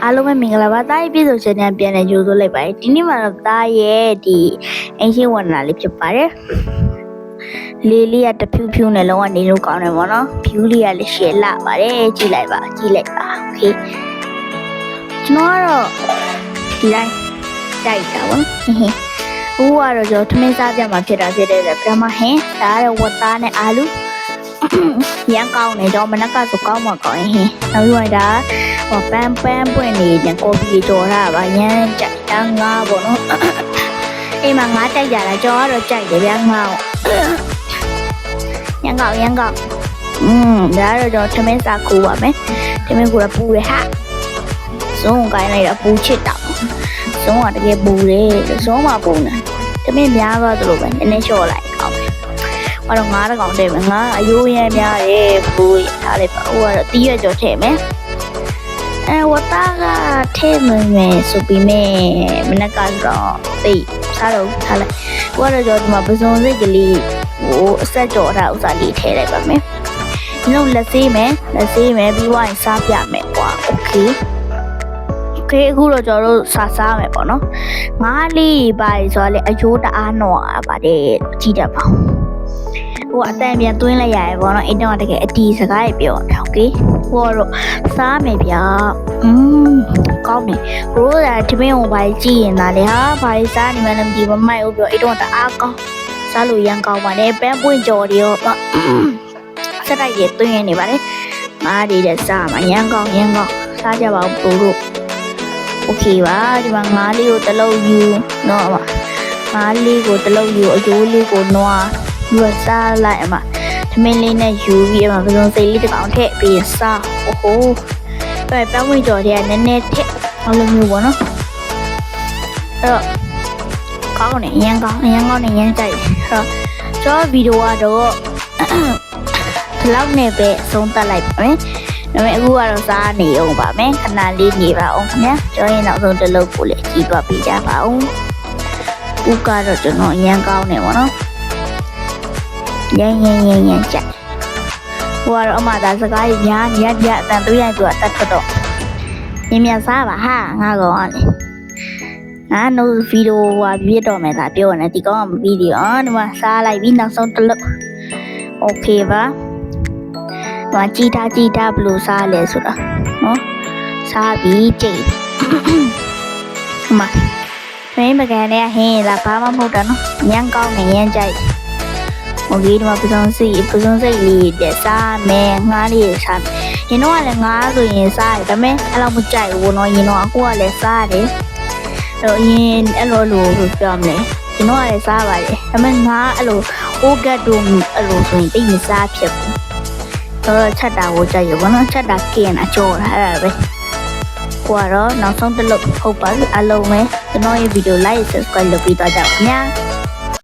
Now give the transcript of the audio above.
အားလုံးပဲမင်္ဂလာပါတားရဲ့ပြည်သူချန်နယ်ပြန်လည်ကြိုဆိုလိုက်ပါတယ်ဒီနေ့မှာတော့တားရဲ့ဒီအင်ရှင်ဝန္ဒနာလေးဖြစ်ပါတယ်လေးလေးကတဖြူးဖြူးနဲ့လုံးဝနေလို့ကောင်းတယ်ပေါ့နော်ဖြူးလေးကလည်းရှယ်လာပါတယ်ကြည့်လိုက်ပါโอเคကျွန်တော်ကတော့ဒီတိုင်းတိုက်တာပေါ့ဦးကတော့ကျွန်တော်ထမင်းစားပြမှာဖြစ်တာဖြစ်တဲ့ပထမဟင်းဒါကတော့ဝတ်သားနဲ့အာလူရမ်းကောင်းနေတော့မနက်ကဆိုကောင်းမှကောင်းရင်နောက်ပြီးတော့ဒါပန်းပွင့်နေတဲ့ကော်ဖီကြော်တာပါရမ်းကြိုက်တာငါပေါ့နော်အိမ်မှာငါကြိုက်ကြတာကြော်ကတော့ကြိုက်တယ်ဗျာငါရမ်းကောင်းဒါကတော့ကျွန်တော်ထမင်းစားခိုးပါမယ်ထမင်းကိုပူရဟာစုံကိုင်းလိုက်တော့ပူချစ်တာစုံကတကယ်ပူတယ်စုံမှာပူနေထမင်းများသွားသလိုပဲနည်းနည်းလျှော့လိုက်အောင်ဘာလို့ငါးတကောင်တည့်မယ်ငါအယိုးရမ်းများတယ်ဘူးထားလိုက်ပါဟိုကတော့တီးရွက်ကြော်ထည့်မယ်ဝတ်သားကထည့်မယ်ဆိုပြီးမနက်ကတော့သိစားတော့ထားလိုက်ဟိုကတော့ကျွန်တော်ဒီမှာပစုံစိတ်ကလေးဟိုအဆက်ကြော်ထားဥစားလေးထည့်လိုက်ပါမယ်ဒီလိုလက်ဆေးမယ်ပြီးွားရင်စားပြမယ်ကွာโอเคအခုတော့ကျွန်တော်တို့စားမယ်ပေါ့နော်ငါးလေးပါဆိုတော့လေအယိုးတအားနော်ပါတယ်ကြည့်တတ်ပါဟိုအတန်ပြန်သွင်းလိုက်ရတယ်ပေါ့နော်အိမ်တော့တကယ်အတီစကားပြောတယ်โอเคဟိုတော့စားမယ်ဗျာကောင်းတယ်ဘရိုးကတမင်းကိုဘာကြည့်ရင်သားလေဟာဘာစားနေမှလည်းမဒီမမိုက်ဘူးပြောအိမ်တော့တအားကောင်းစားလို့ရမ်းကောင်းပါတယ်ပန်းပွင့်ကြော်တွေရောစက်တိုက်ရသွင်းနေပါတယ်ငါးတွေတဲ့စားမှာရမ်းကောင်းစားကြပါဦးဘရိုးတို့โอเคပါဒီမှာငါးလေးကိုတစ်လုံးယူနော်ငါးလေးကိုတစ်လုံးယူအယိုးလေးကိုနွားယူစားလိုက်အမသမင်းလေးနဲ့ယူပြီးအမပစုံစိတ်လေးတစ်ကောင်ထည့်ပြီးစားပန်းဝင်ကြော်တဲ့နည်းနည်းထည့်အဲ့လိုမျိုးပေါ့နော်အဲ့တော့ကောင်းတယ်ရမ်းကောင်းတယ်ရမ်းကြိုက်တယ်အဲ့တော့ကျွန်တော်ဗီဒီယိုကတော့ဒီလောက်နဲ့ပဲအဆုံးသတ်လိုက်ပါမယ်ဒါပေမဲ့အခုကတော့စားနေအောင်ပါမယ်ခဏလေးနေပါအောင်ခင်ဗျာကျွန်တော်ရင်နောက်ဆုံးတစ်လုပ်ကိုလည်းကြည့်သွားပေးကြပါဦးဦးကတော့ကျွန်တော်ရမ်းကောင်းတယ်ပေါ့နော်ရမ်းကြိုက်ဟိုကတော့အမသာစကားကြီးများအတန်သွေးရိုက်သူအသက်ထွက်တော့မြင်စားပါဟာငါကောင်ကလေငါနိုဗီဒီယိုပြည့်တော့မယ်ဒါပြောနေဒီကောင်ကဗီဒီယိုဒီမှာစားလိုက်ပြီးနောက်ဆုံးတစ်လုပ်โอเคပါဒီမှာကြည်တာဘလို့စားလဲဆိုတာနော်စားပြီးကြည့်မင်းပကံနဲ့ဟင်းလာဘာမှမဟုတ်တာနော်ညံကောင်းနေရမ်းကြိုက်โอเคဒီမှာပစုံစိတ်လေးတဲ့စားမယ်ငါးလေးစားရင်တော့လည်းငါးဆိုရင်စားတယ်ဒါပေမဲ့အဲ့လိုမကြိုက်ဘူးနော်ရင်တော့အခုကလည်းစားတယ်အဲ့ရင်အဲ့လိုပြောမလဲရင်တော့လည်းစားပါတယ်ဒါပေမဲ့ငါအဲ့လိုအိုးကတ်တို့အဲ့လိုဆိုရင်တိတ်မစားဖြစ်ဘူးတော့ချက်တာကိုကြိုက်ရပါတော့ချက်တာကင်းအကျော်အဲ့ဒါပဲကိုကတော့နောက်ဆုံးတစ်လုပ်ဟုတ်ပါပြီအလုံးပဲကျွန်တော်ရဲ့ဗီဒီယို like subscribe လုပ်ပြီးတော့ကြပါခင်ဗျာ